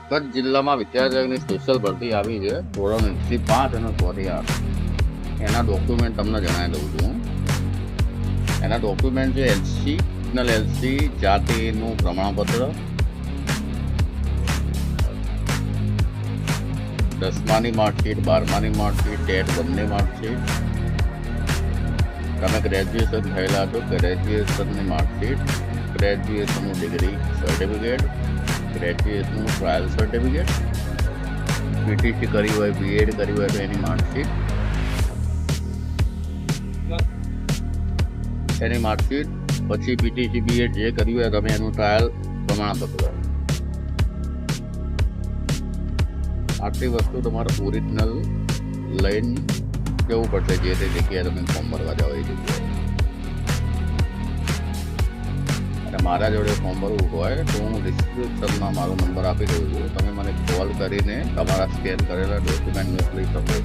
કચ્છ જિલ્લામાં વિદ્યાર્થીઓની સ્પેશિયલ ભરતી આવી છે ધોરણ 1 થી 5 અને 6 થી 8. એના ડોક્યુમેન્ટ તમને જણાવી દઉં છું. એના ડોક્યુમેન્ટ છે એલસી જાતિનું પ્રમાણપત્ર, 10માની માર્કશીટ, 12માની માર્કશીટ, ટેટ બંને માર્કશીટ. તમે ગ્રેજ્યુએશન થયેલા છો, ગ્રેજ્યુએશનની માર્કશીટ, ગ્રેજ્યુએશનનું ડિગ્રી સર્ટિફિકેટ, ગ્રેજ્યુએશનનું ટ્રાયલ સર્ટિફિકેટ, પીટીસી કરી હોય, બીએડ કરી હોય તો એની માર્કશીટ, એની માર્કશીટ, પછી પીટીસી બીએડ જે કર્યું હોય તમે એનું ટ્રાયલ પ્રમાણપત્ર. આટલી વસ્તુ તમારે ઓરિજિનલ લઈને જવું પડશે જે તે જગ્યાએ તમે ફોર્મ ભરવા જાઓ એ જગ્યાએ. અને મારા જોડે ફોર્મ ભરવું હોય તો હું ડિસ્ક્રિપ્શનમાં મારો નંબર આપી દઉં છું. તમે મને કોલ કરીને તમારા સ્કેન કરેલા ડોક્યુમેન્ટ મોકલી શકો છો.